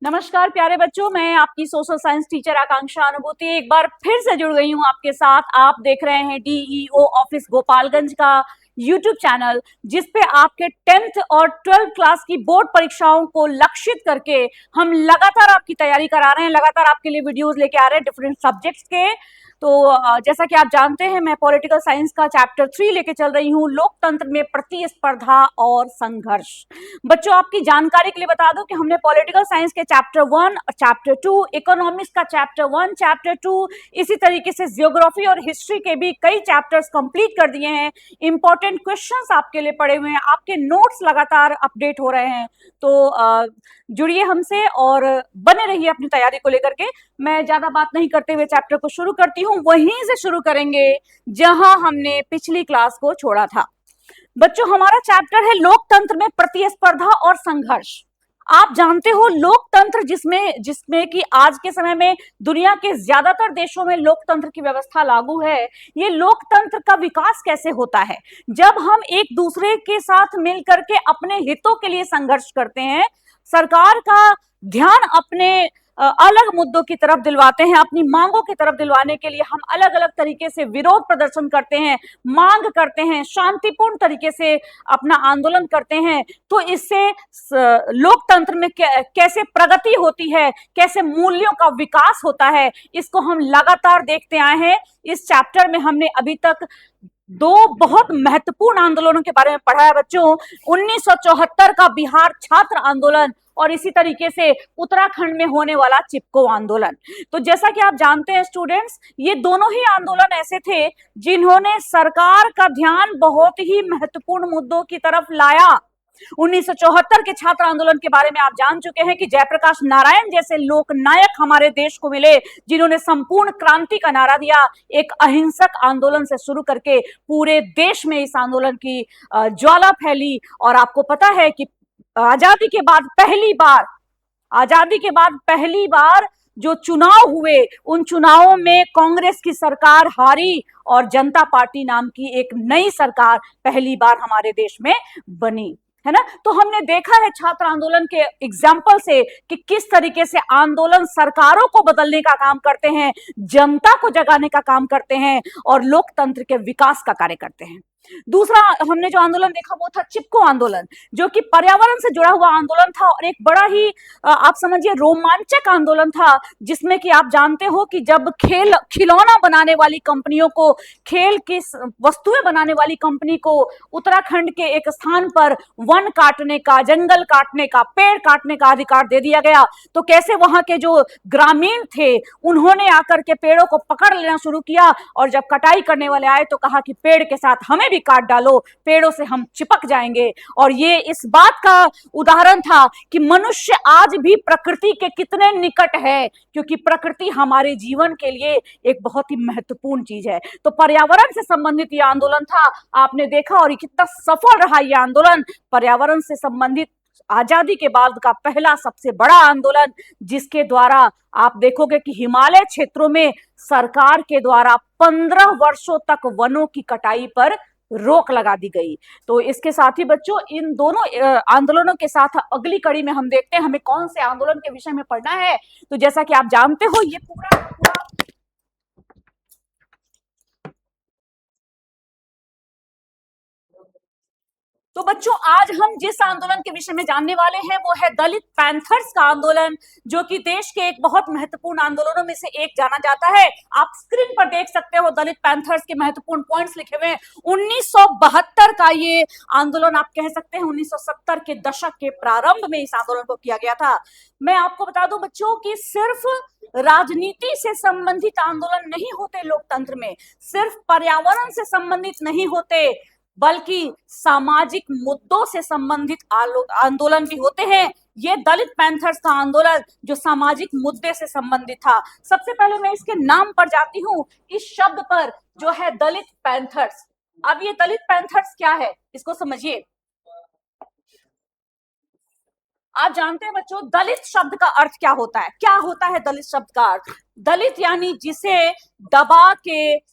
नमस्कार प्यारे बच्चों, मैं आपकी सोशल साइंस टीचर आकांक्षा अनुभूति एक बार फिर से जुड़ गई हूँ आपके साथ। आप देख रहे हैं डीईओ ऑफिस गोपालगंज का यूट्यूब चैनल, जिसपे आपके 10th और 12th क्लास की बोर्ड परीक्षाओं को लक्षित करके हम लगातार आपकी तैयारी करा रहे हैं, लगातार आपके लिए वीडियोस लेके आ रहे हैं डिफरेंट सब्जेक्ट्स के। तो जैसा कि आप जानते हैं, मैं पॉलिटिकल साइंस का चैप्टर 3 लेके चल रही हूँ, लोकतंत्र में प्रतिस्पर्धा और संघर्ष। बच्चों, आपकी जानकारी के लिए बता दूं कि हमने पॉलिटिकल साइंस के चैप्टर 1 और चैप्टर 2, इकोनॉमिक्स का चैप्टर 1, चैप्टर 2, इसी तरीके से जियोग्राफी और हिस्ट्री के भी कई चैप्टर्स कंप्लीट कर दिए हैं। इंपॉर्टेंट क्वेश्चंस आपके लिए पड़े हुए हैं, आपके नोट्स लगातार अपडेट हो रहे हैं। तो जुड़िए हमसे और बने रहिए अपनी तैयारी को लेकर के। मैं ज्यादा बात नहीं करते हुए चैप्टर को शुरू करती हूँ। वहीं से शुरू करेंगे जहां हमने पिछली क्लास को छोड़ा था। बच्चों, हमारा चैप्टर है लोकतंत्र में प्रतिस्पर्धा और संघर्ष। आप जानते हो, लोकतंत्र जिसमें कि आज के समय में दुनिया के ज्यादातर देशों में लोकतंत्र की व्यवस्था लागू है। ये लोकतंत्र का विकास कैसे होता है? जब हम एक दूसरे के साथ मिलकर के अपने हितों के लिए संघर्ष करते हैं, सरकार का ध्यान अपने अलग मुद्दों की तरफ दिलवाते हैं, अपनी मांगों की तरफ दिलवाने के लिए हम अलग अलग तरीके से विरोध प्रदर्शन करते हैं, मांग करते हैं, शांतिपूर्ण तरीके से अपना आंदोलन करते हैं। तो इससे लोकतंत्र में कैसे प्रगति होती है, कैसे मूल्यों का विकास होता है, इसको हम लगातार देखते आए हैं। इस चैप्टर में हमने अभी तक दो बहुत महत्वपूर्ण आंदोलनों के बारे में पढ़ा है बच्चों। 1974 का बिहार छात्र आंदोलन और इसी तरीके से उत्तराखंड में होने वाला चिपको आंदोलन। तो जैसा कि आप जानते हैं स्टूडेंट्स, ये दोनों ही आंदोलन ऐसे थे जिन्होंने सरकार का ध्यान बहुत ही महत्वपूर्ण मुद्दों की तरफ लाया। 1974 के छात्र आंदोलन के बारे में आप जान चुके हैं कि जयप्रकाश नारायण जैसे लोक नायक हमारे देश को मिले, जिन्होंने संपूर्ण क्रांति का नारा दिया। एक अहिंसक आंदोलन से शुरू करके पूरे देश में इस आंदोलन की ज्वाला फैली। और आपको पता है कि आजादी के बाद पहली बार जो चुनाव हुए, उन चुनावों में कांग्रेस की सरकार हारी और जनता पार्टी नाम की एक नई सरकार पहली बार हमारे देश में बनी, है ना। तो हमने देखा है छात्र आंदोलन के एग्जाम्पल से कि किस तरीके से आंदोलन सरकारों को बदलने का काम करते हैं, जनता को जगाने का काम करते हैं और लोकतंत्र के विकास का कार्य करते हैं। दूसरा हमने जो आंदोलन देखा वो था चिपको आंदोलन, जो कि पर्यावरण से जुड़ा हुआ आंदोलन था और एक बड़ा ही आप समझिए रोमांचक आंदोलन था, जिसमें कि आप जानते हो कि जब खिलौना बनाने वाली कंपनियों को, खेल की वस्तुएं बनाने वाली कंपनी को उत्तराखंड के एक स्थान पर वन काटने का, जंगल काटने का, पेड़ काटने का अधिकार दे दिया गया, तो कैसे वहां के जो ग्रामीण थे उन्होंने आकर के पेड़ों को पकड़ लेना शुरू किया और जब कटाई करने वाले आए तो कहा कि पेड़ के साथ हमें भी काट डालो, पेड़ों से हम चिपक जाएंगे। और ये इस बात का उदाहरण था कि मनुष्य आज भी प्रकृति के कितने निकट है, क्योंकि प्रकृति हमारे जीवन के लिए एक बहुत ही महत्वपूर्ण चीज है। तो पर्यावरण से संबंधित ये आंदोलन था, आपने देखा, और ये कितना सफल रहा ये आंदोलन। पर्यावरण से संबंधित आजादी के बाद का पहला सबसे बड़ा आंदोलन, जिसके द्वारा आप देखोगे कि हिमालय क्षेत्रों में सरकार के द्वारा 15 वर्षों तक वनों की कटाई पर रोक लगा दी गई। तो इसके साथ ही बच्चों, इन दोनों आंदोलनों के साथ अगली कड़ी में हम देखते हैं हमें कौन से आंदोलन के विषय में पढ़ना है। तो जैसा कि आप जानते हो, ये पूरा तो बच्चों, आज हम जिस आंदोलन के विषय में जानने वाले हैं वो है दलित पैंथर्स का आंदोलन, जो कि देश के एक बहुत महत्वपूर्ण आंदोलनों में से एक जाना जाता है। आप स्क्रीन पर देख सकते हो दलित पैंथर्स के महत्वपूर्ण पॉइंट्स लिखे हुए हैं। 1972 का ये आंदोलन आप कह सकते हैं 1970 के दशक के प्रारंभ में इस आंदोलन को किया गया था। मैं आपको बता दूं बच्चों कि सिर्फ राजनीति से संबंधित आंदोलन नहीं होते लोकतंत्र में, सिर्फ पर्यावरण से संबंधित नहीं होते, बल्कि सामाजिक मुद्दों से संबंधित आंदोलन भी होते हैं। ये दलित पैंथर्स का आंदोलन जो सामाजिक मुद्दे से संबंधित था। सबसे पहले मैं इसके नाम पर जाती हूँ, इस शब्द पर जो है दलित पैंथर्स। अब ये दलित पैंथर्स क्या है, इसको समझिए। आप जानते हैं बच्चों, दलित शब्द का अर्थ क्या होता है? क्या होता है दलित शब्द का अर्थ? दलित यानी जिसे दबा के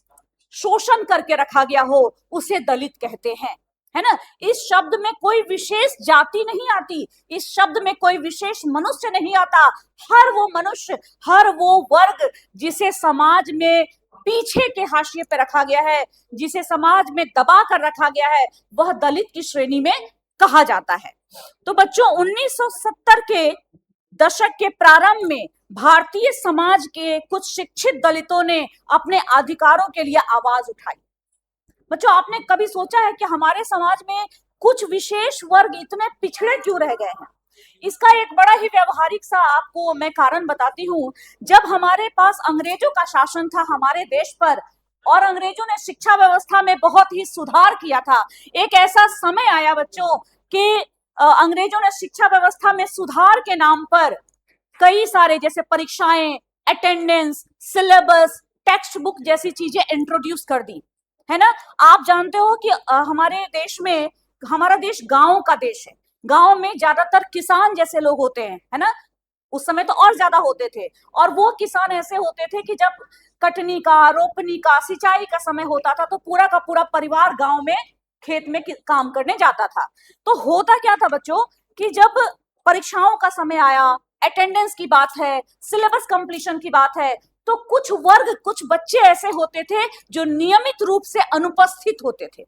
शोषण करके रखा गया हो, उसे दलित कहते हैं। है ना। इस शब्द में कोई विशेष जाति नहीं आती, इस शब्द में कोई विशेष मनुष्य नहीं आता। हर वो मनुष्य, हर वो वर्ग जिसे समाज में पीछे के हाशिए पे रखा गया है, जिसे समाज में दबा कर रखा गया है, वह दलित की श्रेणी में कहा जाता है। तो बच्चों 1970 के दशक के प्रारंभ में भारतीय समाज के कुछ शिक्षित दलितों ने अपने अधिकारों के लिए आवाज उठाई। बच्चों आपने कभी सोचा है कि हमारे समाज में कुछ विशेष वर्ग इतने पिछड़े क्यों रह गए हैं? इसका एक बड़ा ही व्यवहारिक सा आपको मैं कारण बताती हूँ। जब हमारे पास अंग्रेजों का शासन था हमारे देश पर, और अंग्रेजों ने शिक्षा व्यवस्था में बहुत ही सुधार किया था, एक ऐसा समय आया बच्चों कि अंग्रेजों ने शिक्षा व्यवस्था में सुधार के नाम पर कई सारे जैसे परीक्षाएं, अटेंडेंस, सिलेबस, टेक्स्ट बुक जैसी चीजें इंट्रोड्यूस कर दी, है ना। आप जानते हो कि हमारे देश में, हमारा देश गांव का देश है, गांव में ज्यादातर किसान जैसे लोग होते हैं, है ना। उस समय तो और ज्यादा होते थे, और वो किसान ऐसे होते थे कि जब कटनी का, रोपनी का, सिंचाई का समय होता था तो पूरा का पूरा परिवार गांव में खेत में काम करने जाता था। तो होता क्या था बच्चों कि जब परीक्षाओं का समय आया, अटेंडेंस की बात है, सिलेबस कंप्लीशन की बात है, तो कुछ वर्ग, कुछ बच्चे ऐसे होते थे जो नियमित रूप से अनुपस्थित होते थे,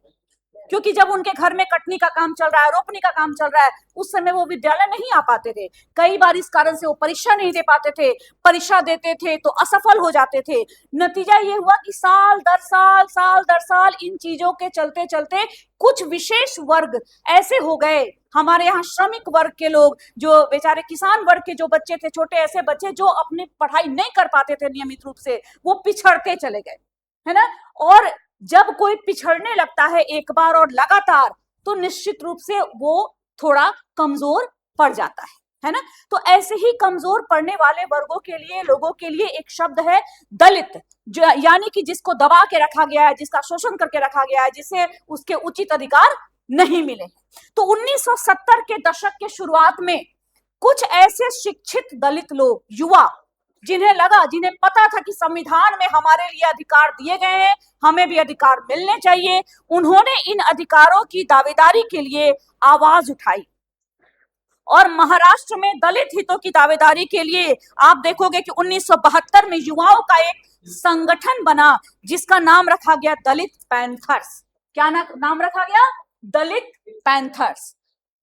क्योंकि जब उनके घर में कटनी का काम चल रहा है, रोपनी का काम चल रहा है, उस समय वो विद्यालय नहीं आ पाते थे। कई बार इस कारण से वो परीक्षा नहीं दे पाते थे, परीक्षा देते थे तो असफल हो जाते थे। नतीजा ये हुआ कि साल दर साल इन चीजों के चलते चलते कुछ विशेष वर्ग ऐसे हो गए, हमारे यहाँ श्रमिक वर्ग के लोग, जो बेचारे किसान वर्ग के जो बच्चे थे, छोटे ऐसे बच्चे जो अपनी पढ़ाई नहीं कर पाते थे नियमित रूप से, वो पिछड़ते चले गए, है ना। और जब कोई पिछड़ने लगता है एक बार और लगातार, तो निश्चित रूप से वो थोड़ा कमजोर पड़ जाता है ना। तो ऐसे ही कमजोर पड़ने वाले वर्गों के लिए, लोगों के लिए एक शब्द है दलित, जो यानी कि जिसको दबा के रखा गया है, जिसका शोषण करके रखा गया है, जिसे उसके उचित अधिकार नहीं मिले। तो 1970 के दशक के शुरुआत में कुछ ऐसे शिक्षित दलित लोग, युवा, जिन्हें पता था कि संविधान में हमारे लिए अधिकार दिए गए हैं, हमें भी अधिकार मिलने चाहिए, उन्होंने इन अधिकारों की दावेदारी के लिए आवाज उठाई। और महाराष्ट्र में दलित हितों की दावेदारी के लिए आप देखोगे कि 1972 में युवाओं का एक संगठन बना, जिसका नाम रखा गया दलित पैंथर्स। क्या नाम रखा गया? दलित पैंथर्स।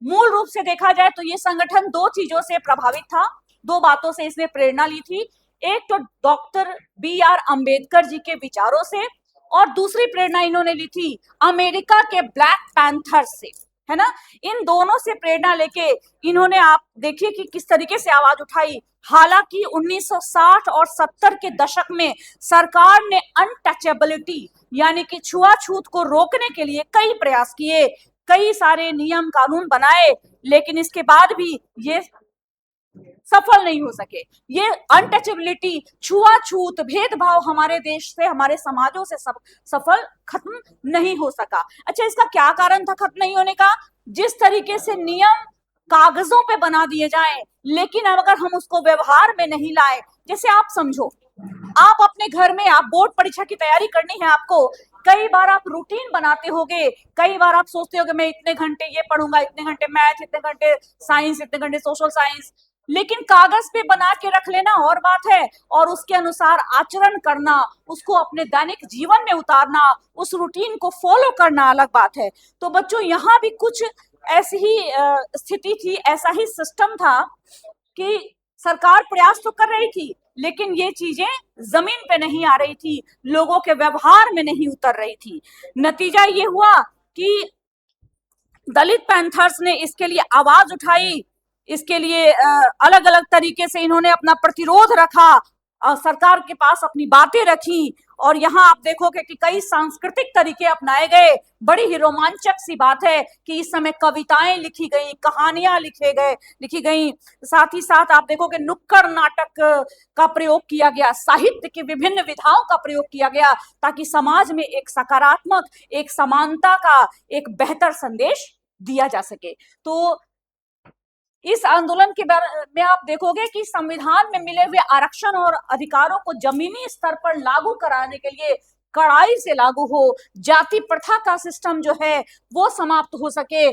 मूल रूप से देखा जाए तो ये संगठन दो चीजों से प्रभावित था, दो बातों से इसने प्रेरणा ली थी। एक तो डॉक्टर BR अंबेडकर जी के विचारों से, और दूसरी प्रेरणा इन्होंने ली थी अमेरिका के ब्लैक पैंथर्स से, है ना। इन दोनों से प्रेरणा लेके इन्होंने, आप देखिए कि किस तरीके से आवाज उठाई। हालांकि 1960 और 70 के दशक में सरकार ने अनटचेबिलिटी यानी कि छुआछूत को रोकने के लिए कई प्रयास किए, कई सारे नियम कानून बनाए, लेकिन इसके बाद भी ये सफल नहीं हो सके। ये अनटचेबिलिटी, छुआछूत, भेदभाव हमारे देश से, हमारे समाजों से सफल खत्म नहीं हो सका। अच्छा, इसका क्या कारण था खत्म नहीं होने का? जिस तरीके से नियम कागजों पे बना दिए जाएं, लेकिन अगर हम उसको व्यवहार में नहीं लाए, जैसे आप समझो, आप अपने घर में, आप बोर्ड परीक्षा की तैयारी करनी है आपको, कई बार आप रूटीन बनाते होगे, कई बार आप सोचते होगे मैं इतने घंटे ये पढ़ूंगा, इतने घंटे मैथ, इतने घंटे साइंस, इतने घंटे सोशल साइंस, लेकिन कागज पे बना के रख लेना और बात है, और उसके अनुसार आचरण करना, उसको अपने दैनिक जीवन में उतारना, उस रूटीन को फॉलो करना अलग बात है। तो बच्चों यहाँ भी कुछ ऐसी ही स्थिति थी, ऐसा ही सिस्टम था कि सरकार प्रयास तो कर रही थी, लेकिन ये चीजें जमीन पे नहीं आ रही थी, लोगों के व्यवहार में नहीं उतर रही थी। नतीजा ये हुआ कि दलित पैंथर्स ने इसके लिए आवाज उठाई, इसके लिए अलग अलग तरीके से इन्होंने अपना प्रतिरोध रखा, सरकार के पास अपनी बातें रखी, और यहाँ आप देखोगे कि कई सांस्कृतिक तरीके अपनाए गए। बड़ी ही रोमांचक सी बात है कि इस समय कविताएं लिखी गई, कहानियां लिखी गई, साथ ही साथ आप देखोगे नुक्कड़ नाटक का प्रयोग किया गया, साहित्य की विभिन्न विधाओं का प्रयोग किया गया, ताकि समाज में एक सकारात्मक, एक समानता का एक बेहतर संदेश दिया जा सके। तो इस आंदोलन के बारे में आप देखोगे कि संविधान में मिले हुए आरक्षण और अधिकारों को जमीनी स्तर पर लागू कराने के लिए कड़ाई से लागू हो, जाति प्रथा का सिस्टम जो है वो समाप्त हो सके,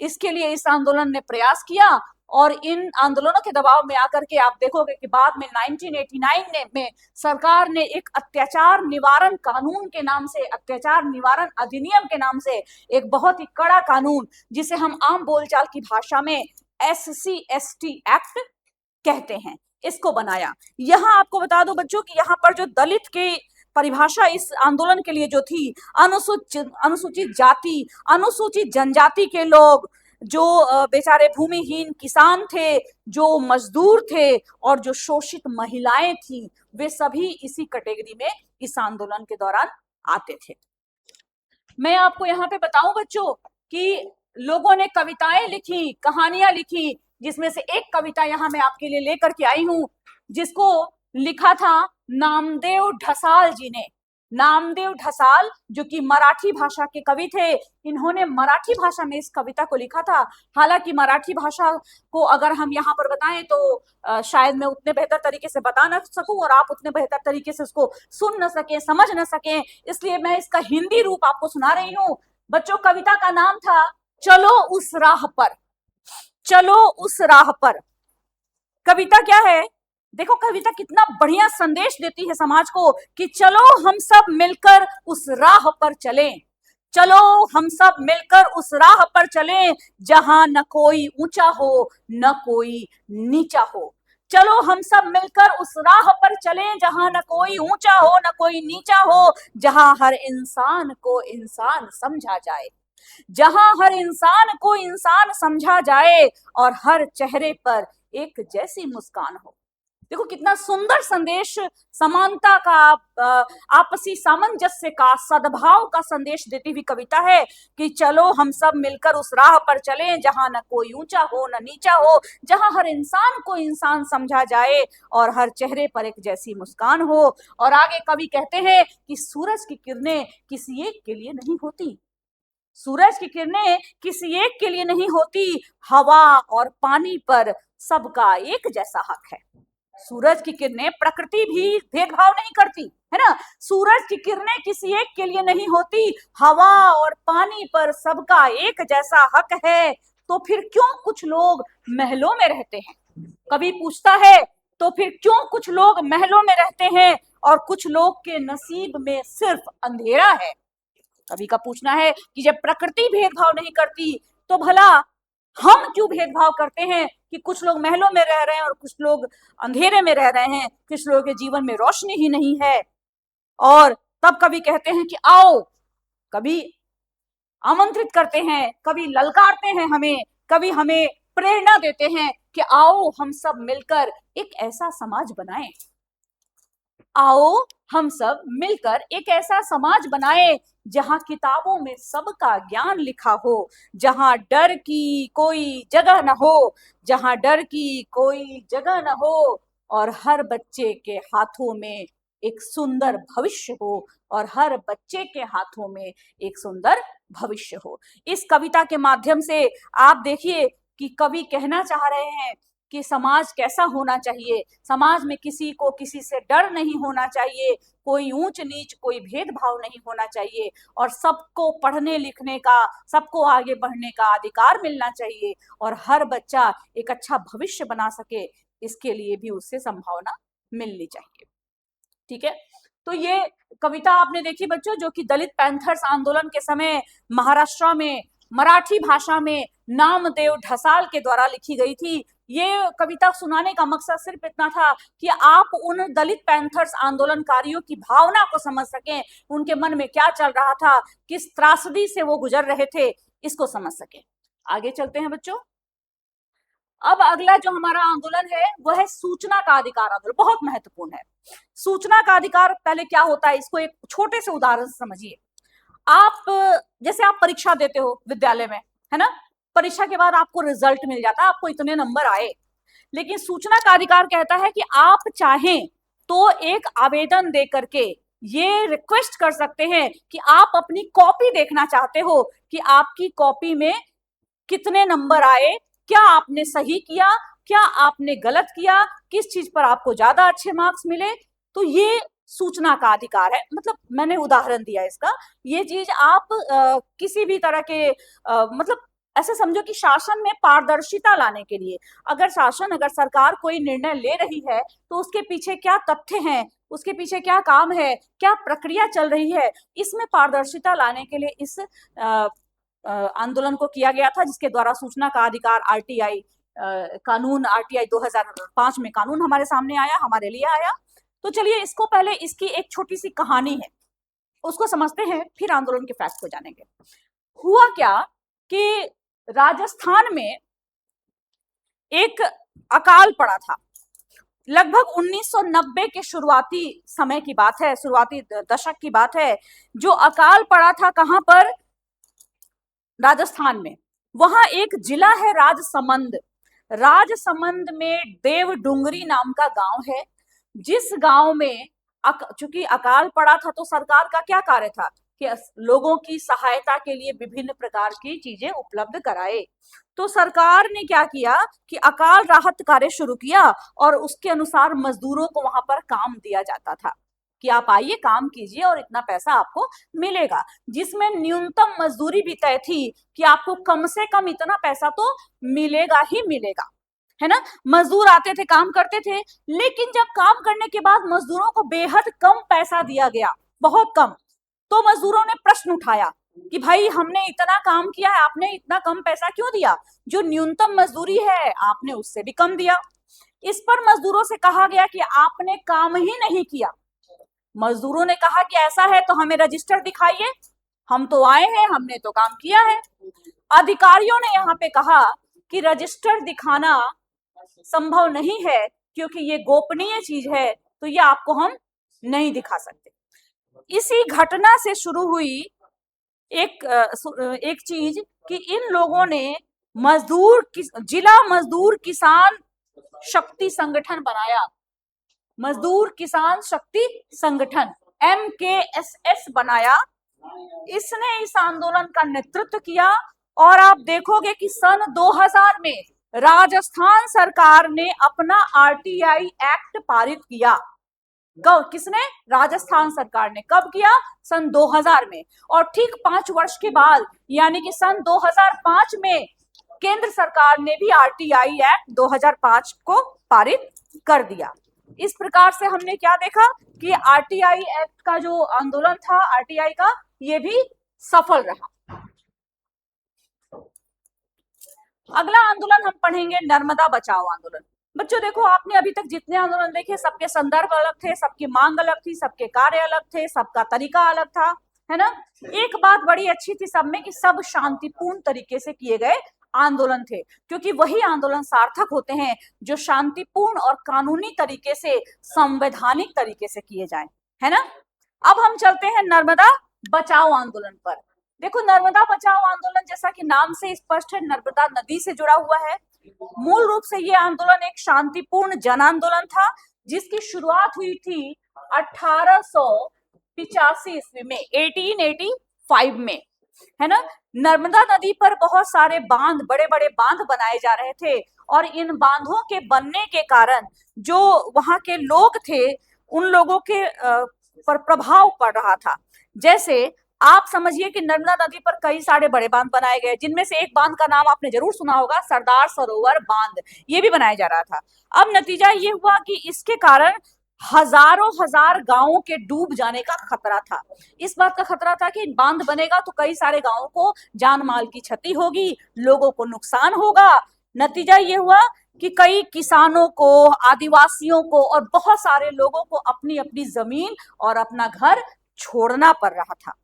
इसके लिए इस आंदोलन ने प्रयास किया। और इन आंदोलनों के दबाव में आकर के आप देखोगे कि बाद में 1989 में सरकार ने एक अत्याचार निवारण कानून के नाम से, अत्याचार निवारण अधिनियम के नाम से, एक बहुत ही कड़ा कानून, जिसे हम आम बोलचाल की भाषा में SC/ST एक्ट कहते हैं, इसको बनाया। यहां आपको बता दो बच्चों कि यहाँ पर जो दलित की परिभाषा इस आंदोलन के लिए जो थी, अनुसूचित जाति, अनुसूचित जनजाति के लोग, जो बेचारे भूमिहीन किसान थे, जो मजदूर थे और जो शोषित महिलाएं थी, वे सभी इसी कैटेगरी में इस आंदोलन के दौरान आते थे। मैं आपको यहाँ पे बताऊं बच्चों कि लोगों ने कविताएं लिखी, कहानियां लिखी, जिसमें से एक कविता यहाँ मैं आपके लिए लेकर के आई हूं, जिसको लिखा था नामदेव ढसाल जी ने। नामदेव ढसाल जो कि मराठी भाषा के कवि थे, इन्होंने मराठी भाषा में इस कविता को लिखा था। हालांकि मराठी भाषा को अगर हम यहाँ पर बताएं तो शायद मैं उतने बेहतर तरीके से बता ना सकूं और आप उतने बेहतर तरीके से उसको सुन न सके, समझ न सके, इसलिए मैं इसका हिंदी रूप आपको सुना रही हूं। बच्चों, कविता का नाम था चलो उस राह पर। चलो उस राह पर। कविता क्या है? देखो कविता कितना बढ़िया संदेश देती है समाज को कि चलो हम सब मिलकर उस राह पर चलें, चलो हम सब मिलकर उस राह पर चलें जहां न कोई ऊंचा हो न कोई नीचा हो। चलो हम सब मिलकर उस राह पर चलें जहां न कोई ऊंचा हो न कोई नीचा हो, जहां हर इंसान को इंसान समझा जाए, जहां हर इंसान को इंसान समझा जाए और हर चेहरे पर एक जैसी मुस्कान हो। देखो कितना सुंदर संदेश, समानता का, आपसी सामंजस्य का, सद्भाव का संदेश देती हुई कविता है कि चलो हम सब मिलकर उस राह पर चलें जहां न कोई ऊंचा हो न नीचा हो, जहां हर इंसान को इंसान समझा जाए और हर चेहरे पर एक जैसी मुस्कान हो। और आगे कवि कहते हैं कि सूरज की किरणें किसी एक के लिए नहीं होती, सूरज की किरणें किसी एक के लिए नहीं होती, हवा और पानी पर सबका एक जैसा हक है। सूरज की किरणें, प्रकृति भी भेदभाव नहीं करती है ना, सूरज की किरणें किसी एक के लिए नहीं होती, हवा और पानी पर सबका एक जैसा हक है। तो फिर क्यों कुछ लोग महलों में रहते हैं? कवि पूछता है, तो फिर क्यों कुछ लोग महलों में रहते हैं और कुछ लोग के नसीब में सिर्फ अंधेरा है? कवि का पूछना है कि जब प्रकृति भेदभाव नहीं करती तो भला हम क्यों भेदभाव करते हैं कि कुछ लोग महलों में रह रहे हैं और कुछ लोग अंधेरे में रह रहे हैं, कुछ लोगों के जीवन में रोशनी ही नहीं है। और तब कवि कहते हैं कि आओ, कवि आमंत्रित करते हैं, कवि ललकारते हैं हमें, कवि हमें प्रेरणा देते हैं कि आओ हम सब मिलकर एक ऐसा समाज बनाएं, आओ हम सब मिलकर एक ऐसा समाज बनाएं जहां किताबों में सबका ज्ञान लिखा हो, जहां डर की कोई जगह न हो, जहां डर की कोई जगह न हो और हर बच्चे के हाथों में एक सुंदर भविष्य हो, और हर बच्चे के हाथों में एक सुंदर भविष्य हो। इस कविता के माध्यम से आप देखिए कि कवि कहना चाह रहे हैं कि समाज कैसा होना चाहिए, समाज में किसी को किसी से डर नहीं होना चाहिए, कोई ऊंच नीच, कोई भेदभाव नहीं होना चाहिए और सबको पढ़ने लिखने का, सबको आगे बढ़ने का अधिकार मिलना चाहिए और हर बच्चा एक अच्छा भविष्य बना सके, इसके लिए भी उससे संभावना मिलनी चाहिए। ठीक है, तो ये कविता आपने देखी बच्चों, जो कि दलित पैंथर्स आंदोलन के समय महाराष्ट्र में मराठी भाषा में नामदेव ढसाल के द्वारा लिखी गई थी। ये कविता सुनाने का मकसद सिर्फ इतना था कि आप उन दलित पैंथर्स आंदोलनकारियों की भावना को समझ सकें, उनके मन में क्या चल रहा था, किस त्रासदी से वो गुजर रहे थे, इसको समझ सकें। आगे चलते हैं बच्चों। अब अगला जो हमारा आंदोलन है वह है सूचना का अधिकार आंदोलन, बहुत महत्वपूर्ण है। सूचना का अधिकार पहले क्या होता है, इसको एक छोटे से उदाहरण से समझिए। आप जैसे आप परीक्षा देते हो विद्यालय में, है ना, परीक्षा के बाद आपको रिजल्ट मिल जाता है, आपको इतने नंबर आए, लेकिन सूचना का अधिकार कहता है कि आप चाहें तो एक आवेदन दे करके ये रिक्वेस्ट कर सकते हैं कि आप अपनी कॉपी देखना चाहते हो कि आपकी कॉपी में कितने नंबर आए, क्या आपने सही किया, क्या आपने गलत किया, किस चीज पर आपको ज्यादा अच्छे मार्क्स मिले। तो ये सूचना का अधिकार है। मतलब मैंने उदाहरण दिया इसका, ये चीज आप किसी भी तरह के मतलब ऐसे समझो कि शासन में पारदर्शिता लाने के लिए, अगर सरकार कोई निर्णय ले रही है तो उसके पीछे क्या तथ्य हैं, उसके पीछे क्या काम है, क्या प्रक्रिया चल रही है, इसमें पारदर्शिता लाने के लिए इस आंदोलन को किया गया था, जिसके द्वारा सूचना का अधिकार आरटीआई कानून, आरटीआई 2005 में कानून हमारे सामने आया, हमारे लिए आया। तो चलिए इसको पहले इसकी एक छोटी सी कहानी है उसको समझते हैं, फिर आंदोलन के फैक्ट को जानेंगे। हुआ क्या कि राजस्थान में एक अकाल पड़ा था, लगभग 1990 के शुरुआती समय की बात है, शुरुआती दशक की बात है। जो अकाल पड़ा था कहां पर? राजस्थान में। वहां एक जिला है राजसमंद। राजसमंद में देवडुंगरी नाम का गांव है, जिस गांव में चूंकि अकाल पड़ा था तो सरकार का क्या कार्य था कि लोगों की सहायता के लिए विभिन्न प्रकार की चीजें उपलब्ध कराए। तो सरकार ने क्या किया कि अकाल राहत कार्य शुरू किया और उसके अनुसार मजदूरों को वहां पर काम दिया जाता था कि आप आइए काम कीजिए और इतना पैसा आपको मिलेगा, जिसमें न्यूनतम मजदूरी भी तय थी कि आपको कम से कम इतना पैसा तो मिलेगा ही मिलेगा, है ना। मजदूर आते थे, काम करते थे, लेकिन जब काम करने के बाद मजदूरों को बेहद कम पैसा दिया गया, बहुत कम, तो मजदूरों ने प्रश्न उठाया कि भाई हमने इतना काम किया है, आपने इतना कम पैसा क्यों दिया? जो न्यूनतम मजदूरी है आपने उससे भी कम दिया। इस पर मजदूरों से कहा गया कि आपने काम ही नहीं किया। मजदूरों ने कहा कि ऐसा है तो हमें रजिस्टर दिखाइए, हम तो आए हैं, हमने तो काम किया है। अधिकारियों ने यहाँ पे कहा कि रजिस्टर दिखाना संभव नहीं है क्योंकि ये गोपनीय चीज है, तो ये आपको हम नहीं दिखा सकते। इसी घटना से शुरू हुई एक चीज कि इन लोगों ने जिला मजदूर किसान शक्ति संगठन बनाया, मजदूर किसान शक्ति संगठन MKSS बनाया। इसने इस आंदोलन का नेतृत्व किया और आप देखोगे कि सन 2000 में राजस्थान सरकार ने अपना आरटीआई एक्ट पारित किया। किसने? राजस्थान सरकार ने। कब किया? सन 2000 में। और ठीक 5 वर्ष के बाद यानी कि सन 2005 में केंद्र सरकार ने भी आरटीआई एक्ट 2005 को पारित कर दिया। इस प्रकार से हमने क्या देखा कि आरटीआई एक्ट का जो आंदोलन था आरटीआई का, ये भी सफल रहा। अगला आंदोलन हम पढ़ेंगे नर्मदा बचाओ आंदोलन। बच्चों देखो, आपने अभी तक जितने आंदोलन देखे सबके संदर्भ अलग थे, सबकी मांग अलग थी, सबके कार्य अलग थे, सबका तरीका अलग था, है ना। एक बात बड़ी अच्छी थी सब में कि सब शांतिपूर्ण तरीके से किए गए आंदोलन थे, क्योंकि वही आंदोलन सार्थक होते हैं जो शांतिपूर्ण और कानूनी तरीके से, संवैधानिक तरीके से किए जाएं, है ना। अब हम चलते हैं नर्मदा बचाओ आंदोलन पर। देखो, नर्मदा बचाओ आंदोलन जैसा कि नाम से स्पष्ट है, नर्मदा नदी से जुड़ा हुआ है। मूल रूप से ये आंदोलन एक शांतिपूर्ण जन आंदोलन था, जिसकी शुरुआत हुई थी 1885 ईस्वी में, 1885 में, है ना। नर्मदा नदी पर बहुत सारे बांध, बड़े बड़े बांध बनाए जा रहे थे और इन बांधों के बनने के कारण जो वहां के लोग थे उन लोगों के पर प्रभाव पड़ रहा था। जैसे आप समझिए कि नर्मदा नदी पर कई सारे बड़े बांध बनाए गए, जिनमें से एक बांध का नाम आपने जरूर सुना होगा, सरदार सरोवर बांध, ये भी बनाया जा रहा था। अब नतीजा ये हुआ कि इसके कारण हजारों हजार गांवों के डूब जाने का खतरा था। इस बात का खतरा था कि बांध बनेगा तो कई सारे गांवों को जान माल की क्षति होगी, लोगों को नुकसान होगा। नतीजा ये हुआ कि कई किसानों को, आदिवासियों को और बहुत सारे लोगों को अपनी अपनी जमीन और अपना घर छोड़ना पड़ रहा था।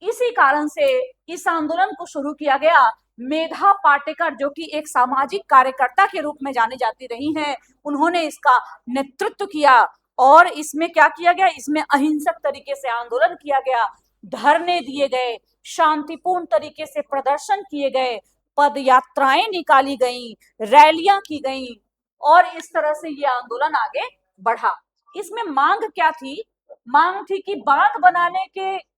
इसी कारण से इस आंदोलन को शुरू किया गया। मेधा पाटेकर, जो कि एक सामाजिक कार्यकर्ता के रूप में जानी जाती रही हैं, उन्होंने इसका नेतृत्व किया और इसमें क्या किया गया, इसमें अहिंसक तरीके से आंदोलन किया गया, धरने दिए गए, शांतिपूर्ण तरीके से प्रदर्शन किए गए, पद यात्राएं निकाली गई, रैलियां की गई और इस तरह से ये आंदोलन आगे बढ़ा। इसमें मांग क्या थी? मांग थी कि बांध बनाने के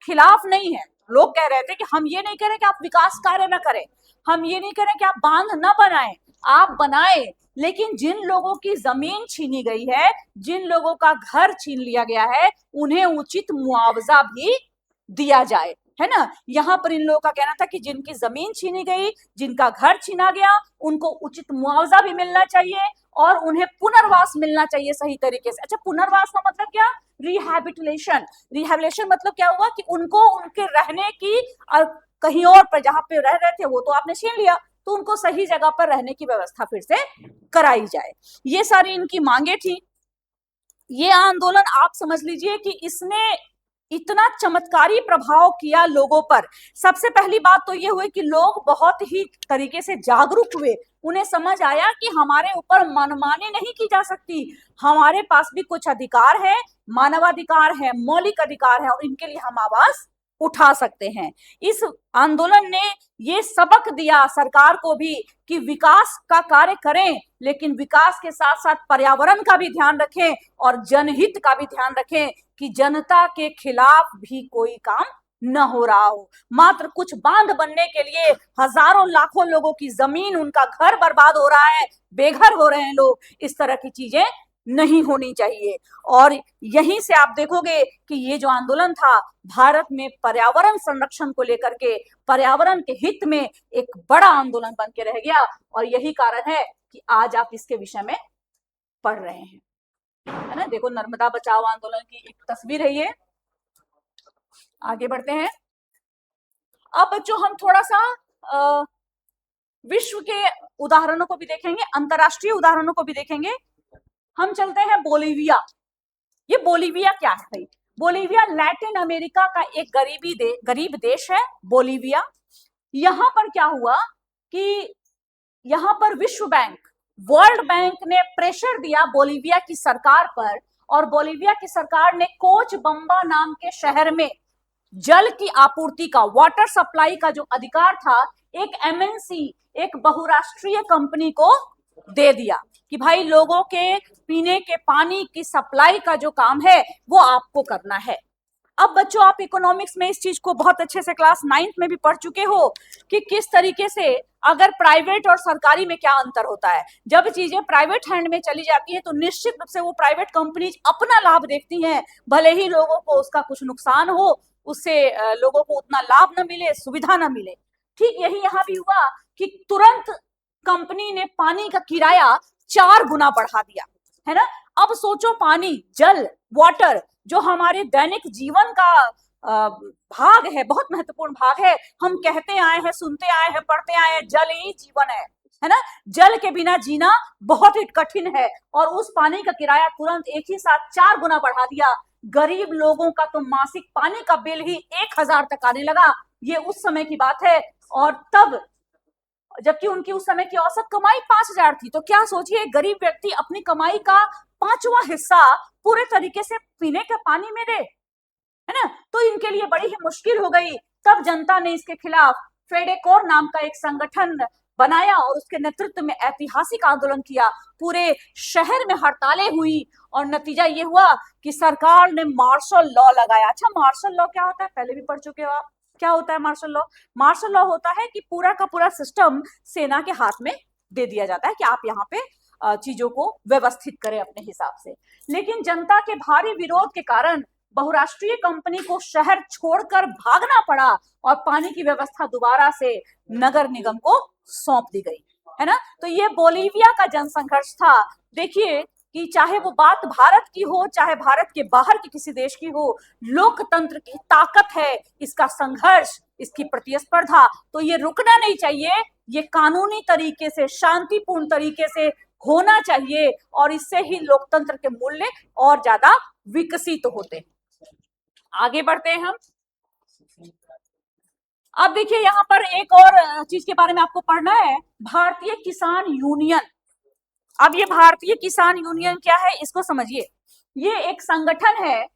खिलाफ नहीं है। लोग कह रहे थे कि हम ये नहीं कह रहे कि आप विकास कार्य न करें, हम ये नहीं कह रहे कि आप बांध न बनाएं, आप बनाएं, लेकिन जिन लोगों की जमीन छीनी गई है, जिन लोगों का घर छीन लिया गया है, उन्हें उचित मुआवजा भी दिया जाए, है ना। यहाँ पर इन लोगों का कहना था कि जिनकी जमीन छीनी गई, जिनका घर छीना गया, उनको उचित मुआवजा भी मिलना चाहिए और उन्हें पुनर्वास मिलना चाहिए सही तरीके से। अच्छा, पुनर्वास का मतलब क्या? रिहैबिलिटेशन। रिहैबिलिटेशन मतलब क्या हुआ कि उनको उनके रहने की कहीं और पर जहां पे रह रहे थे वो तो आपने छीन लिया, तो उनको सही जगह पर रहने की व्यवस्था फिर से कराई जाए। ये सारी इनकी मांगे थी। ये आंदोलन आप समझ लीजिए कि इसने इतना चमत्कारी प्रभाव किया लोगों पर। सबसे पहली बात तो ये हुई कि लोग बहुत ही तरीके से जागरूक हुए। उन्हें समझ आया कि हमारे ऊपर मनमानी नहीं की जा सकती, हमारे पास भी कुछ अधिकार है, मानवाधिकार है, मौलिक अधिकार है, और इनके लिए हम आवाज उठा सकते हैं। इस आंदोलन ने ये सबक दिया सरकार को भी कि विकास का कार्य करें, लेकिन विकास के साथ साथ पर्यावरण का भी ध्यान रखें और जनहित का भी ध्यान रखें कि जनता के खिलाफ भी कोई काम न हो रहा हो। मात्र कुछ बांध बनने के लिए हजारों लाखों लोगों की जमीन, उनका घर बर्बाद हो रहा है, बेघर हो रहे हैं लोग। इस तरह की चीजें नहीं होनी चाहिए। और यहीं से आप देखोगे कि ये जो आंदोलन था भारत में पर्यावरण संरक्षण को लेकर के, पर्यावरण के हित में एक बड़ा आंदोलन बन के रह गया। और यही कारण है कि आज आप इसके विषय में पढ़ रहे हैं, है ना। देखो, नर्मदा बचाओ आंदोलन की एक तस्वीर है ये। आगे बढ़ते हैं। अब बच्चों हम थोड़ा सा विश्व के उदाहरणों को भी देखेंगे, अंतरराष्ट्रीय उदाहरणों को भी देखेंगे। हम चलते हैं बोलीविया। ये बोलीविया क्या है भाई? बोलीविया लैटिन अमेरिका का एक गरीब देश है, बोलीविया। यहां पर क्या हुआ कि यहां पर विश्व बैंक, वर्ल्ड बैंक ने प्रेशर दिया बोलीविया की सरकार पर, और बोलीविया की सरकार ने कोचबम्बा नाम के शहर में जल की आपूर्ति का, वाटर सप्लाई का जो अधिकार था, एक एमएनसी, एक बहुराष्ट्रीय कंपनी को दे दिया कि भाई लोगों के पीने के पानी की सप्लाई का जो काम है वो आपको करना है। अब बच्चों, आप इकोनॉमिक्स में इस चीज को बहुत अच्छे से क्लास 9th में भी पढ़ चुके हो कि किस तरीके से अगर प्राइवेट और सरकारी में क्या अंतर होता है। जब चीजें प्राइवेट हैंड में चली जाती है तो निश्चित रूप से वो प्राइवेट कंपनीज अपना लाभ देखती हैं, भले ही लोगों को उसका कुछ नुकसान हो, उससे लोगों को उतना लाभ न मिले, सुविधा न मिले। ठीक यही यहाँ भी हुआ कि तुरंत कंपनी ने पानी का किराया 4 गुना बढ़ा दिया, है ना। अब सोचो, पानी, जल, वाटर जो हमारे दैनिक जीवन का भाग है, बहुत महत्वपूर्ण भाग है। हम कहते आए हैं, सुनते आए हैं, पढ़ते आए हैं, जल ही जीवन है ना। जल के बिना जीना बहुत ही कठिन है, और उस पानी का किराया तुरंत एक ही साथ 4 गुना बढ़ा दिया। गरीब लोगों का तो मासिक पानी का बिल ही 1000 तक आने लगा। ये उस समय की बात है, और तब जबकि उनकी उस समय की औसत कमाई 5000 थी। तो क्या सोचिए, गरीब व्यक्ति अपनी कमाई का 5वां हिस्सा पूरे तरीके से पीने के पानी में दे, है ना। तो इनके लिए बड़ी ही मुश्किल हो गई। तब जनता ने इसके खिलाफ फेडेकोर नाम का एक संगठन बनाया और उसके नेतृत्व में ऐतिहासिक आंदोलन किया। पूरे शहर में हड़तालें हुई और नतीजा ये हुआ कि सरकार ने मार्शल लॉ लगाया। अच्छा, मार्शल लॉ क्या होता है पहले भी पढ़ चुके हो आप। क्या होता है मार्शल लॉ? मार्शल लॉ होता है कि पूरा का पूरा सिस्टम सेना के हाथ में दे दिया जाता है कि आप यहाँ पे चीजों को व्यवस्थित करें अपने हिसाब से। लेकिन जनता के भारी विरोध के कारण बहुराष्ट्रीय कंपनी को शहर छोड़कर भागना पड़ा और पानी की व्यवस्था दोबारा से नगर निगम को सौंप दी गई, है ना। तो ये बोलीविया का जनसंघर्ष था। देखिए कि चाहे वो बात भारत की हो, चाहे भारत के बाहर के किसी देश की हो, लोकतंत्र की ताकत है इसका संघर्ष, इसकी प्रतिस्पर्धा। तो ये रुकना नहीं चाहिए, ये कानूनी तरीके से, शांतिपूर्ण तरीके से होना चाहिए, और इससे ही लोकतंत्र के मूल्य और ज्यादा विकसित होते हैं। आगे बढ़ते हैं हम। अब देखिए, यहाँ पर एक और चीज के बारे में आपको पढ़ना है, भारतीय किसान यूनियन। अब ये भारतीय किसान यूनियन क्या है, इसको समझिए। ये एक संगठन है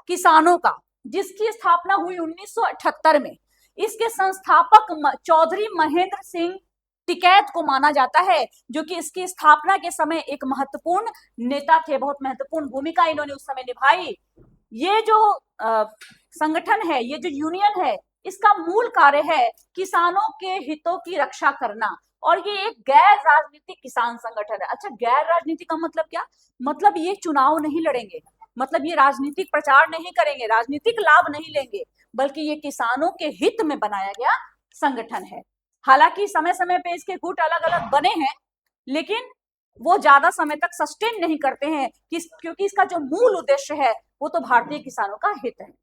किसानों का, जिसकी स्थापना हुई 1978 में। इसके संस्थापक चौधरी महेंद्र सिंह टिकैत को माना जाता है, जो कि इसकी स्थापना के समय एक महत्वपूर्ण नेता थे। बहुत महत्वपूर्ण भूमिका इन्होंने उस समय निभाई। ये जो संगठन है, ये जो यूनियन है, इसका मूल कार्य है किसानों के हितों की रक्षा करना, और ये एक गैर राजनीतिक किसान संगठन है। अच्छा, गैर राजनीतिक का मतलब क्या? मतलब ये चुनाव नहीं लड़ेंगे, मतलब ये राजनीतिक प्रचार नहीं करेंगे, राजनीतिक लाभ नहीं लेंगे, बल्कि ये किसानों के हित में बनाया गया संगठन है। हालांकि समय समय पे इसके गुट अलग अलग बने हैं, लेकिन वो ज्यादा समय तक सस्टेन नहीं करते हैं, क्योंकि इसका जो मूल उद्देश्य है वो तो भारतीय किसानों का हित है।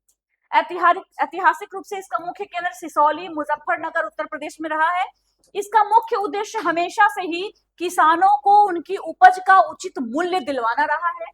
ऐतिहासिक रूप से इसका मुख्य केंद्र सिसौली, मुजफ्फरनगर, उत्तर प्रदेश में रहा है। इसका मुख्य उद्देश्य हमेशा से ही किसानों को उनकी उपज का उचित मूल्य दिलवाना रहा है।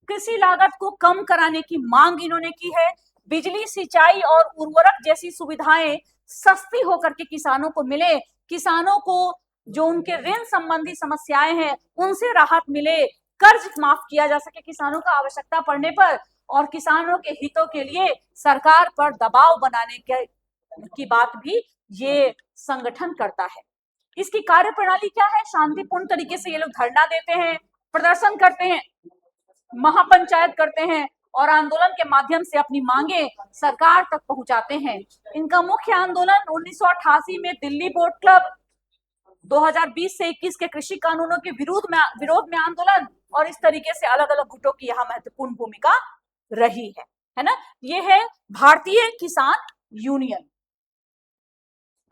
कृषि लागत को कम कराने की मांग इन्होंने की है। बिजली, सिंचाई और उर्वरक जैसी सुविधाएं सस्ती होकर के किसानों को मिले, किसानों को जो उनके ऋण संबंधी समस्याएं हैं उनसे राहत मिले, कर्ज माफ किया जा सके किसानों का आवश्यकता पड़ने पर, और किसानों के हितों के लिए सरकार पर दबाव बनाने की बात भी ये संगठन करता है। इसकी कार्यप्रणाली क्या है? शांतिपूर्ण तरीके से ये लोग धरना देते हैं, प्रदर्शन करते हैं, महापंचायत करते हैं और आंदोलन के माध्यम से अपनी मांगे सरकार तक पहुंचाते हैं। इनका मुख्य आंदोलन 1988 में दिल्ली बोट क्लब, 2020 से 21 के कृषि कानूनों के विरोध में आंदोलन, और इस तरीके से अलग अलग गुटों की यहाँ महत्वपूर्ण भूमिका रही है ना। ये है भारतीय किसान यूनियन।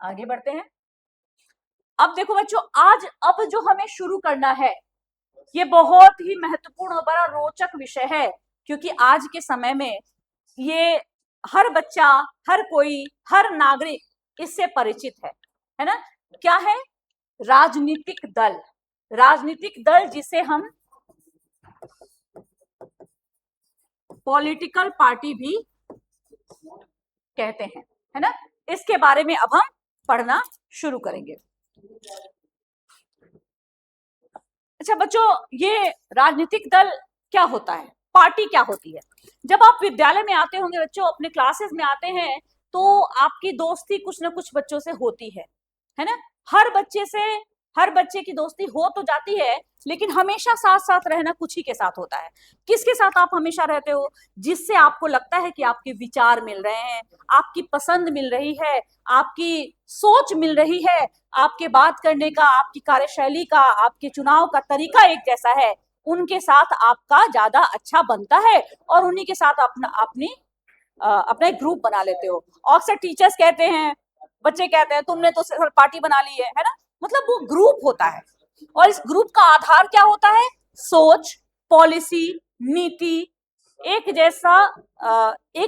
आगे बढ़ते हैं। अब देखो बच्चों, अब जो हमें शुरू करना है ये बहुत ही महत्वपूर्ण और बड़ा रोचक विषय है, क्योंकि आज के समय में ये हर बच्चा, हर कोई, हर नागरिक इससे परिचित है ना। क्या है? राजनीतिक दल। राजनीतिक दल जिसे हम पॉलिटिकल पार्टी भी कहते हैं, है ना। इसके बारे में अब हम पढ़ना शुरू करेंगे। अच्छा बच्चों, ये राजनीतिक दल क्या होता है, पार्टी क्या होती है? जब आप विद्यालय में आते होंगे बच्चों, अपने क्लासेस में आते हैं, तो आपकी दोस्ती कुछ ना कुछ बच्चों से होती है ना। हर बच्चे की दोस्ती हो तो जाती है, लेकिन हमेशा साथ साथ रहना कुछ ही के साथ होता है। किसके साथ आप हमेशा रहते हो? जिससे आपको लगता है कि आपके विचार मिल रहे हैं, आपकी पसंद मिल रही है, आपकी सोच मिल रही है, आपके बात करने का, आपकी कार्यशैली का, आपके चुनाव का तरीका एक जैसा है, उनके साथ आपका ज्यादा अच्छा बनता है और उन्हीं के साथ अपना एक ग्रुप बना लेते हो। अक्सर टीचर्स कहते हैं, बच्चे कहते हैं, तुमने तो सर पार्टी बना ली है ना। मतलब वो ग्रुप होता है, और इस ग्रुप का आधार क्या होता है? सोच, पॉलिसी, नीति, एक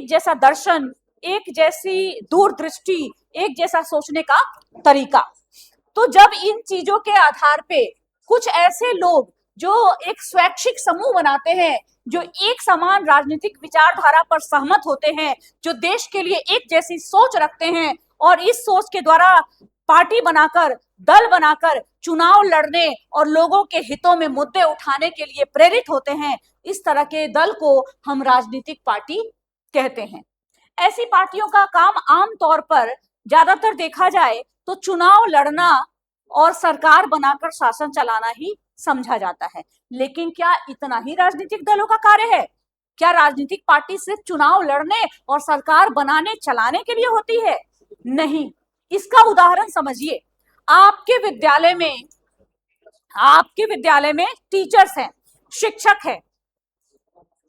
जैसा दर्शन, एक जैसी दूरदृष्टि, एक जैसा सोचने का तरीका। तो जब इन चीजों के आधार पे कुछ ऐसे लोग जो एक स्वैच्छिक समूह बनाते हैं, जो एक समान राजनीतिक विचारधारा पर सहमत होते हैं, जो देश के लिए एक जैसी सोच रखते हैं, और इस सोच के द्वारा पार्टी बनाकर, दल बनाकर चुनाव लड़ने और लोगों के हितों में मुद्दे उठाने के लिए प्रेरित होते हैं, इस तरह के दल को हम राजनीतिक पार्टी कहते हैं। ऐसी पार्टियों का काम आमतौर पर ज्यादातर देखा जाए तो चुनाव लड़ना और सरकार बनाकर शासन चलाना ही समझा जाता है। लेकिन क्या इतना ही राजनीतिक दलों का कार्य है? क्या राजनीतिक पार्टी सिर्फ चुनाव लड़ने और सरकार बनाने चलाने के लिए होती है? नहीं। इसका उदाहरण समझिए। आपके विद्यालय में टीचर्स हैं, शिक्षक हैं।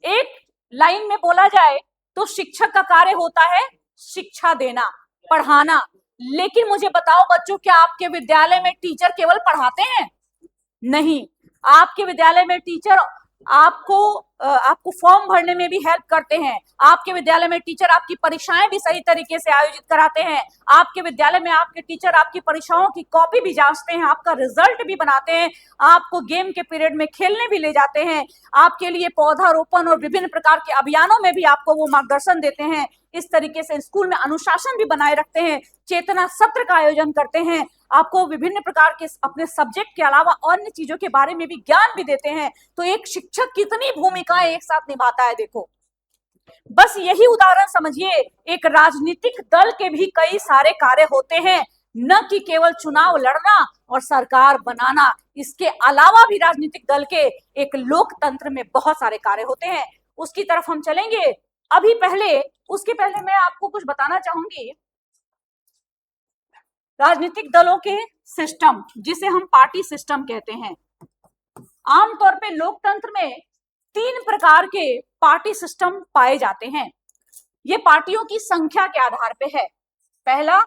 एक लाइन में बोला जाए तो शिक्षक का कार्य होता है शिक्षा देना, पढ़ाना। लेकिन मुझे बताओ बच्चों, क्या आपके विद्यालय में टीचर केवल पढ़ाते हैं? नहीं। आपके विद्यालय में टीचर आपको फॉर्म भरने में भी हेल्प करते हैं। आपके विद्यालय में टीचर आपकी परीक्षाएं भी सही तरीके से आयोजित कराते हैं। आपके विद्यालय में आपके टीचर आपकी परीक्षाओं की कॉपी भी जांचते हैं, आपका रिजल्ट भी बनाते हैं, आपको गेम के पीरियड में खेलने भी ले जाते हैं, आपके लिए पौधारोपण और विभिन्न प्रकार के अभियानों में भी आपको वो मार्गदर्शन देते हैं। इस तरीके से स्कूल में अनुशासन भी बनाए रखते हैं, चेतना सत्र का आयोजन करते हैं, आपको विभिन्न प्रकार के अपने सब्जेक्ट के अलावा अन्य चीजों के बारे में भी ज्ञान भी देते हैं। तो एक शिक्षक कितनी भूमिकाएं एक साथ निभाता है, देखो। बस यही उदाहरण समझिए, एक राजनीतिक दल के भी कई सारे कार्य होते हैं, न कि केवल चुनाव लड़ना और सरकार बनाना। इसके अलावा भी राजनीतिक दल के एक लोकतंत्र में बहुत सारे कार्य होते हैं। उसकी तरफ हम चलेंगे। उसके पहले मैं आपको कुछ बताना चाहूंगी। राजनीतिक दलों के सिस्टम, जिसे हम पार्टी सिस्टम कहते हैं। आमतौर पे लोकतंत्र में 3 प्रकार के पार्टी सिस्टम पाए जाते हैं। ये पार्टियों की संख्या के आधार पे है। पहला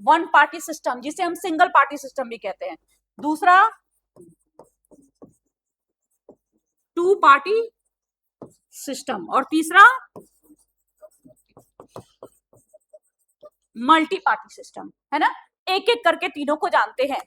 वन पार्टी सिस्टम, जिसे हम सिंगल पार्टी सिस्टम भी कहते हैं। दूसरा 2 पार्टी सिस्टम और तीसरा मल्टी पार्टी सिस्टम, है ना। एक एक करके तीनों को जानते हैं।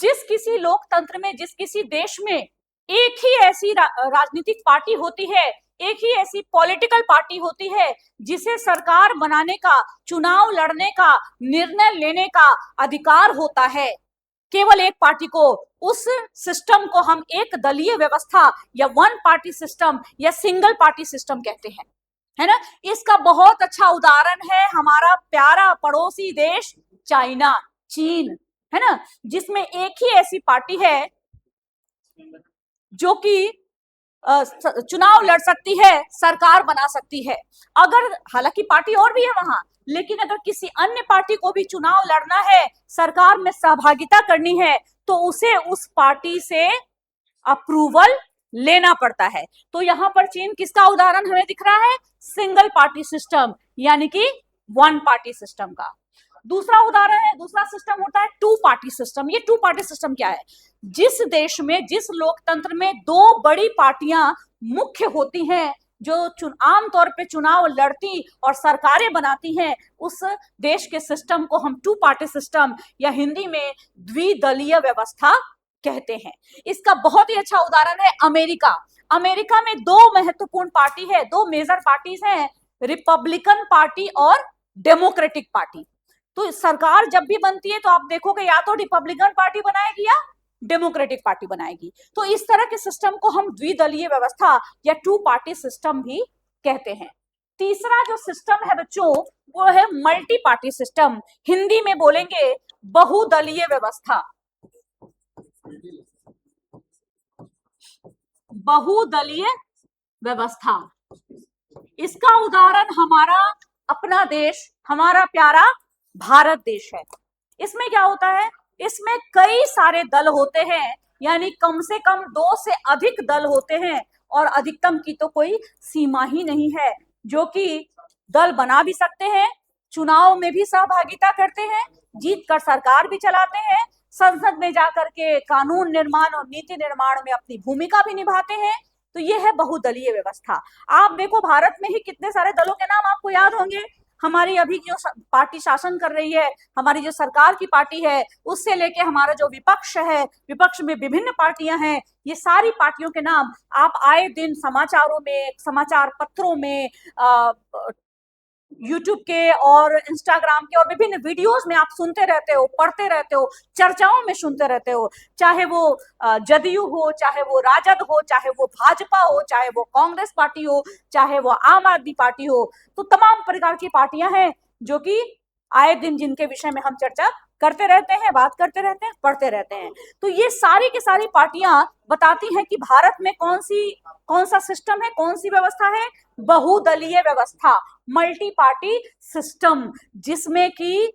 जिस किसी लोकतंत्र में, जिस किसी देश में एक ही ऐसी राजनीतिक पार्टी होती है, एक ही ऐसी पॉलिटिकल पार्टी होती है जिसे सरकार बनाने का, चुनाव लड़ने का, निर्णय लेने का अधिकार होता है, केवल एक पार्टी को, उस सिस्टम को हम एक दलीय व्यवस्था या वन पार्टी सिस्टम या सिंगल पार्टी सिस्टम कहते हैं, है ना। इसका बहुत अच्छा उदाहरण है हमारा प्यारा पड़ोसी देश चाइना, चीन, है ना, जिसमें एक ही ऐसी पार्टी है जो कि चुनाव लड़ सकती है, सरकार बना सकती है। अगर हालांकि पार्टी और भी है वहां, लेकिन अगर किसी अन्य पार्टी को भी चुनाव लड़ना है, सरकार में सहभागिता करनी है, तो उसे उस पार्टी से अप्रूवल लेना पड़ता है। तो यहां पर चीन किसका उदाहरण हमें दिख रहा है? सिंगल पार्टी सिस्टम, यानी कि वन पार्टी सिस्टम का। दूसरा उदाहरण है, दूसरा सिस्टम होता है 2 पार्टी सिस्टम। ये 2 पार्टी सिस्टम क्या है? जिस देश में, जिस लोकतंत्र में 2 बड़ी पार्टियां मुख्य होती हैं, जो आमतौर पे चुनाव लड़ती और सरकारें बनाती हैं, उस देश के सिस्टम को हम 2 पार्टी सिस्टम या हिंदी में द्विदलीय व्यवस्था कहते हैं। इसका बहुत ही अच्छा उदाहरण है अमेरिका। अमेरिका में 2 महत्वपूर्ण पार्टी है, 2 मेजर पार्टीज हैं, रिपब्लिकन पार्टी और डेमोक्रेटिक पार्टी। तो सरकार जब भी बनती है तो आप देखोगे या तो रिपब्लिकन पार्टी बनाएगी या डेमोक्रेटिक पार्टी बनाएगी। तो इस तरह के सिस्टम को हम द्विदलीय व्यवस्था या 2 पार्टी सिस्टम भी कहते हैं। तीसरा जो सिस्टम है बच्चों, वो है मल्टी पार्टी सिस्टम, हिंदी में बोलेंगे बहुदलीय व्यवस्था। बहुदलीय व्यवस्था, इसका उदाहरण हमारा अपना देश, हमारा प्यारा भारत देश है। इसमें क्या होता है? इसमें कई सारे दल होते हैं, यानी कम से कम 2 से अधिक दल होते हैं, और अधिकतम की तो कोई सीमा ही नहीं है, जो कि दल बना भी सकते हैं, चुनाव में भी सहभागिता करते हैं, जीत कर सरकार भी चलाते हैं, संसद में जाकर के कानून निर्माण और नीति निर्माण में अपनी भूमिका भी निभाते हैं। तो ये है बहुदलीय व्यवस्था। आप देखो भारत में ही कितने सारे दलों के नाम आपको याद होंगे। हमारी अभी जो पार्टी शासन कर रही है, हमारी जो सरकार की पार्टी है, उससे लेके हमारा जो विपक्ष है, विपक्ष में विभिन्न पार्टियां हैं, ये सारी पार्टियों के नाम आप आए दिन समाचारों में, समाचार पत्रों में, यूट्यूब के और इंस्टाग्राम के और विभिन्न वीडियोस में आप सुनते रहते हो, पढ़ते रहते हो, चर्चाओं में सुनते रहते हो। चाहे वो जदयू हो, चाहे वो राजद हो, चाहे वो भाजपा हो, चाहे वो कांग्रेस पार्टी हो, चाहे वो आम आदमी पार्टी हो, तो तमाम प्रकार की पार्टियां हैं जो कि आए दिन जिनके विषय में हम चर्चा करते रहते हैं, बात करते रहते हैं, पढ़ते रहते हैं। तो ये सारी की सारी पार्टियां बताती हैं कि भारत में कौन सा सिस्टम है, कौन सी व्यवस्था है? बहुदलीय व्यवस्था, मल्टी पार्टी सिस्टम, जिसमें कि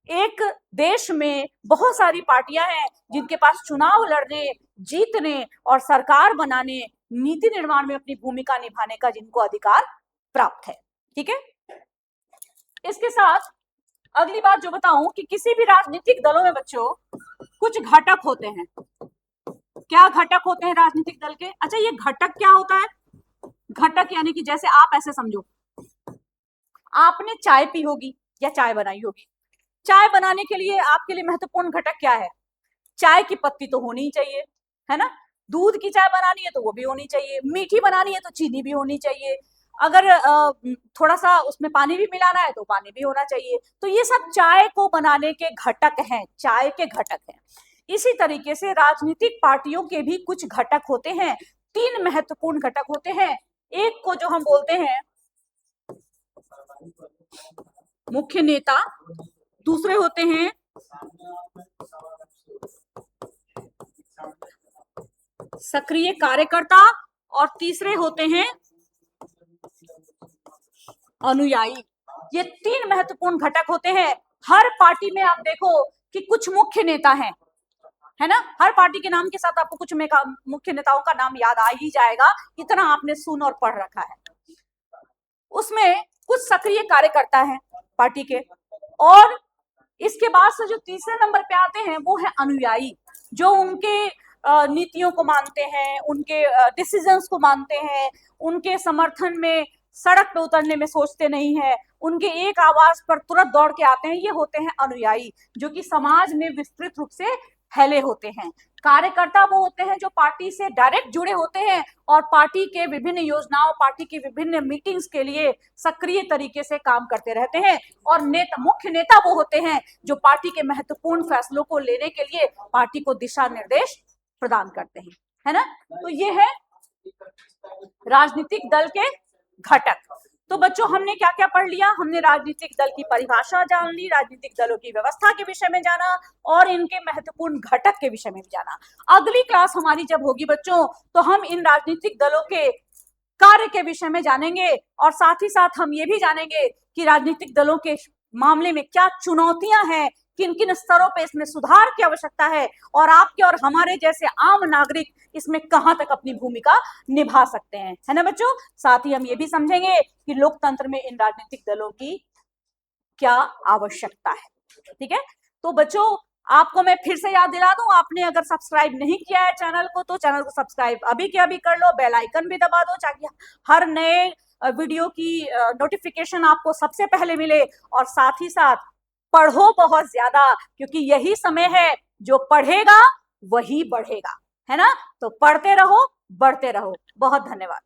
एक देश में बहुत सारी पार्टियां हैं जिनके पास चुनाव लड़ने, जीतने और सरकार बनाने, नीति निर्माण में अपनी भूमिका निभाने का जिनको अधिकार प्राप्त है। ठीक है, इसके साथ अगली बात जो बताऊं कि किसी भी राजनीतिक दलों में बच्चों कुछ घटक होते हैं। क्या घटक होते हैं राजनीतिक दल के? अच्छा, ये घटक क्या होता है? घटक यानी कि जैसे आप ऐसे समझो, आपने चाय पी होगी या चाय बनाई होगी। चाय बनाने के लिए आपके लिए महत्वपूर्ण घटक क्या है? चाय की पत्ती तो होनी ही चाहिए, है ना। दूध की चाय बनानी है तो वो भी होनी चाहिए, मीठी बनानी है तो चीनी भी होनी चाहिए, अगर थोड़ा सा उसमें पानी भी मिलाना है तो पानी भी होना चाहिए। तो ये सब चाय को बनाने के घटक हैं, चाय के घटक हैं। इसी तरीके से राजनीतिक पार्टियों के भी कुछ घटक होते हैं, 3 महत्वपूर्ण घटक होते हैं। एक को जो हम बोलते हैं मुख्य नेता, दूसरे होते हैं सक्रिय कार्यकर्ता, और तीसरे होते हैं अनुयायी। ये 3 महत्वपूर्ण घटक होते हैं हर पार्टी में आप देखो कि कुछ मुख्य नेता हैं, है ना, हर पार्टी के नाम के साथ आपको कुछ मुख्य नेताओं का नाम याद आ ही जाएगा, इतना आपने सुन और पढ़ रखा है। उसमें कुछ सक्रिय कार्यकर्ता हैं पार्टी के, और इसके बाद से जो तीसरे नंबर पे आते हैं वो है अनुयायी, जो उनके नीतियों को मानते हैं, उनके डिसीजंस को मानते हैं, उनके समर्थन में सड़क पे उतरने में सोचते नहीं है, उनके एक आवाज पर तुरंत दौड़ के आते हैं, ये होते हैं अनुयायी, जो कि समाज में विस्तृत रूप से फैले होते हैं। कार्यकर्ता वो होते हैं जो पार्टी से डायरेक्ट जुड़े होते हैं और पार्टी के विभिन्न योजनाओं, पार्टी की विभिन्न मीटिंग्स के लिए सक्रिय तरीके से काम करते रहते हैं। और मुख्य नेता वो होते हैं जो पार्टी के महत्वपूर्ण फैसलों को लेने के लिए पार्टी को दिशा निर्देश प्रदान करते हैं, है ना। तो ये है राजनीतिक दल के घटक। तो बच्चों हमने क्या क्या पढ़ लिया, हमने राजनीतिक दल की परिभाषा जान ली, राजनीतिक दलों की व्यवस्था के विषय में जाना और इनके महत्वपूर्ण घटक के विषय में भी जाना। अगली क्लास हमारी जब होगी बच्चों तो हम इन राजनीतिक दलों के कार्य के विषय में जानेंगे और साथ ही साथ हम ये भी जानेंगे कि राजनीतिक दलों के मामले में क्या चुनौतियां हैं, किन किन स्तरों पे इसमें सुधार की आवश्यकता है और आपके और हमारे जैसे आम नागरिक इसमें कहां तक अपनी भूमिका निभा सकते हैं, है ना बच्चों। साथ ही हम ये भी समझेंगे कि लोकतंत्र में इन राजनीतिक दलों की क्या आवश्यकता है। ठीक है, तो बच्चों आपको मैं फिर से याद दिला दूं, आपने अगर सब्सक्राइब नहीं किया है चैनल को तो चैनल को सब्सक्राइब अभी के अभी कर लो, बेल आइकन भी दबा दो ताकि हर नए वीडियो की नोटिफिकेशन आपको सबसे पहले मिले। और साथ ही साथ पढ़ो बहुत ज्यादा, क्योंकि यही समय है जो पढ़ेगा वही बढ़ेगा, है ना। तो पढ़ते रहो, बढ़ते रहो। बहुत धन्यवाद।